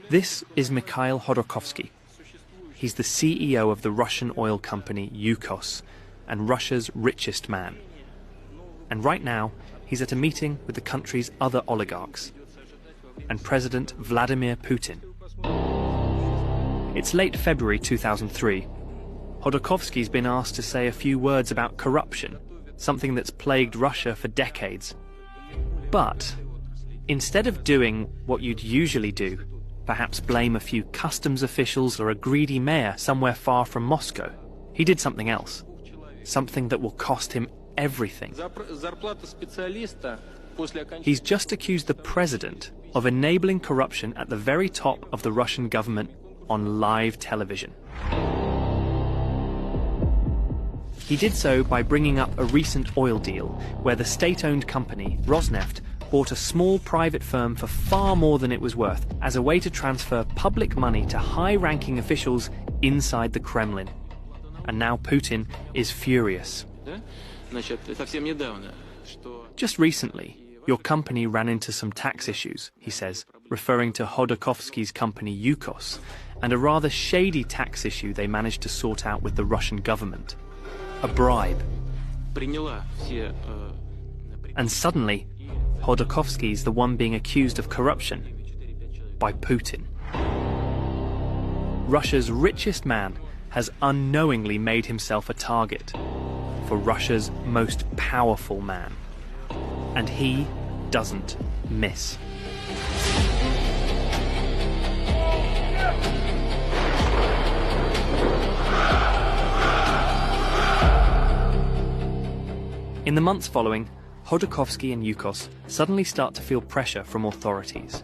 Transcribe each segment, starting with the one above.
This is Mikhail Hodorkovsky. He's the CEO of the Russian oil company Yukos and Russia's richest man. And right now, he's at a meeting with the country's other oligarchs and President Vladimir Putin. It's late February 2003. Hodorkovsky's been asked to say a few words about corruption, something that's plagued Russia for decades. But instead of doing what you'd usually do, perhaps blame a few customs officials or a greedy mayor somewhere far from Moscow, he did something else. Something that will cost him everything. He's just accused the president of enabling corruption at the very top of the Russian government on live television. He did so by bringing up a recent oil deal where the state-owned company, Rosneft, bought a small private firm for far more than it was worth as a way to transfer public money to high-ranking officials inside the Kremlin. And now Putin is furious. Just recently, your company ran into some tax issues, he says, referring to Hodorkovsky's company Yukos, and a rather shady tax issue they managed to sort out with the Russian government. A bribe. And suddenly, Hodorkovsky's the one being accused of corruption by Putin. Russia's richest man has unknowingly made himself a target for Russia's most powerful man. And he doesn't miss. In the months following, Hodorkovsky and Yukos suddenly start to feel pressure from authorities.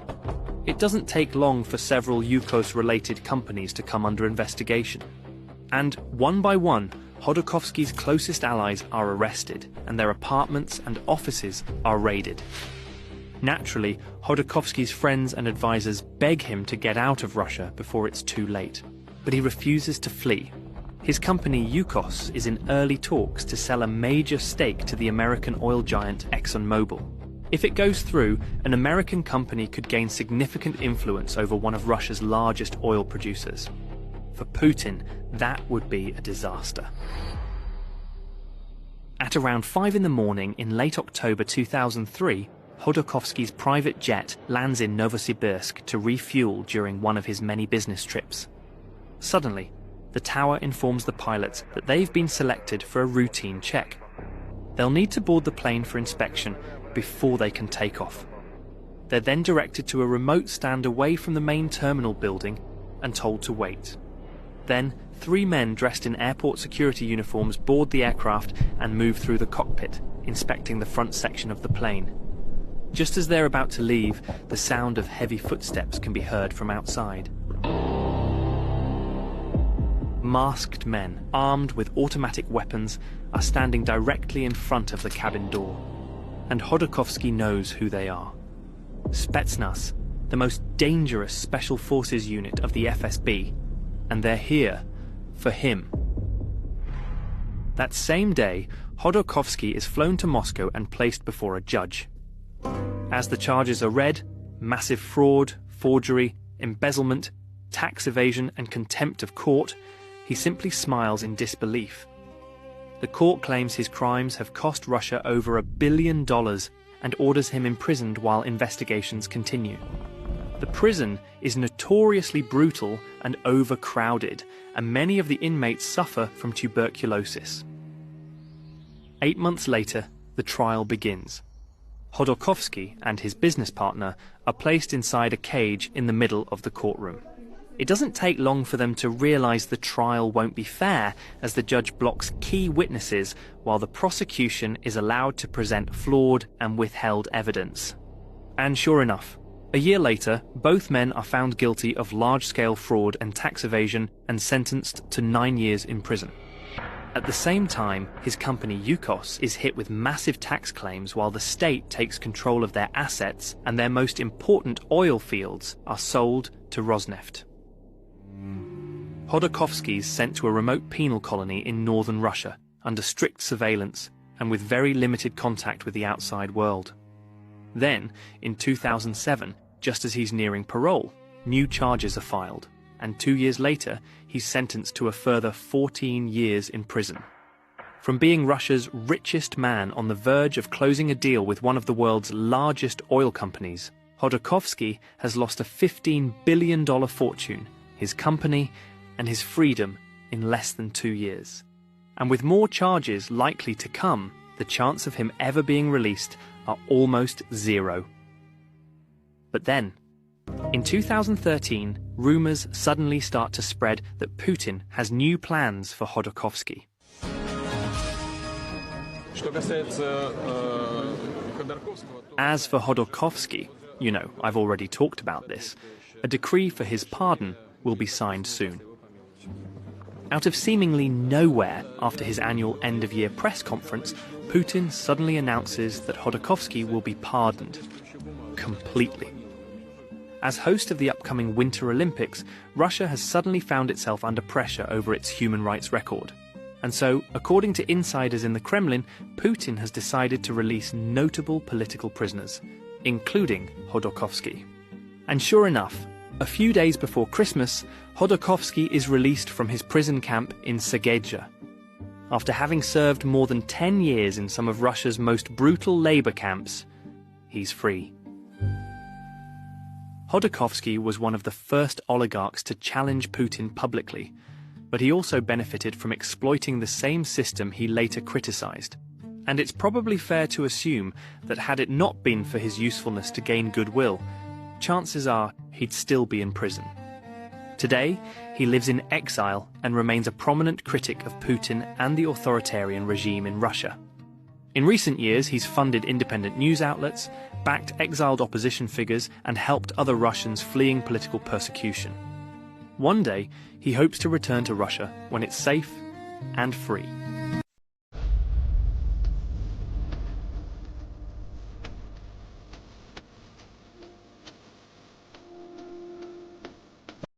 It doesn't take long for several Yukos-related companies to come under investigation. And one by one, Hodorkovsky's closest allies are arrested, and their apartments and offices are raided. Naturally, Hodorkovsky's friends and advisors beg him to get out of Russia before it's too late. But he refuses to flee. His company Yukos is in early talks to sell a major stake to the American oil giant ExxonMobil. If it goes through, an American company could gain significant influence over one of Russia's largest oil producers. For Putin, that would be a disaster. At around 5 in the morning in late October 2003, Hodorkovsky's private jet lands in Novosibirsk to refuel during one of his many business trips. Suddenly, the tower informs the pilots that they've been selected for a routine check. They'll need to board the plane for inspection before they can take off. They're then directed to a remote stand away from the main terminal building and told to wait. Then, 3 men dressed in airport security uniforms board the aircraft and move through the cockpit, inspecting the front section of the plane. Just as they're about to leave, the sound of heavy footsteps can be heard from outside. Masked men, armed with automatic weapons, are standing directly in front of the cabin door. And Hodorkovsky knows who they are. Spetsnaz, the most dangerous special forces unit of the FSB, and they're here for him. That same day, Hodorkovsky is flown to Moscow and placed before a judge. As the charges are read, massive fraud, forgery, embezzlement, tax evasion and contempt of court, he simply smiles in disbelief. The court claims his crimes have cost Russia over $1 billion and orders him imprisoned while investigations continue. The prison is notoriously brutal and overcrowded, and many of the inmates suffer from tuberculosis. 8 months later, the trial begins. Hodorkovsky and his business partner are placed inside a cage in the middle of the courtroom. It doesn't take long for them to realize the trial won't be fair, as the judge blocks key witnesses while the prosecution is allowed to present flawed and withheld evidence. And sure enough, a year later, both men are found guilty of large-scale fraud and tax evasion and sentenced to 9 years in prison. At the same time, his company Yukos is hit with massive tax claims while the state takes control of their assets and their most important oil fields are sold to Rosneft. Hodorkovsky's sent to a remote penal colony in northern Russia under strict surveillance and with very limited contact with the outside world. Then, in 2007, Just as he's nearing parole, new charges are filed, and 2 years later, he's sentenced to a further 14 years in prison. From being Russia's richest man on the verge of closing a deal with one of the world's largest oil companies, Khodorkovsky has lost a $15 billion fortune, his company, and his freedom in less than 2 years. And with more charges likely to come, the chance of him ever being released are almost zero. But then, in 2013, rumors suddenly start to spread that Putin has new plans for Khodorkovsky. As for Khodorkovsky, you know, I've already talked about this. A decree for his pardon will be signed soon. Out of seemingly nowhere, after his annual end-of-year press conference, Putin suddenly announces that Khodorkovsky will be pardoned. Completely. As host of the upcoming Winter Olympics, Russia has suddenly found itself under pressure over its human rights record. And so, according to insiders in the Kremlin, Putin has decided to release notable political prisoners, including Khodorkovsky. And sure enough, a few days before Christmas, Khodorkovsky is released from his prison camp in Segedja. After having served more than 10 years in some of Russia's most brutal labor camps, he's free. Khodorkovsky was one of the first oligarchs to challenge Putin publicly, but he also benefited from exploiting the same system he later criticized. And it's probably fair to assume that had it not been for his usefulness to gain goodwill, chances are he'd still be in prison. Today, he lives in exile and remains a prominent critic of Putin and the authoritarian regime in Russia. In recent years, he's funded independent news outlets, backed exiled opposition figures, and helped other Russians fleeing political persecution. One day, he hopes to return to Russia when it's safe and free.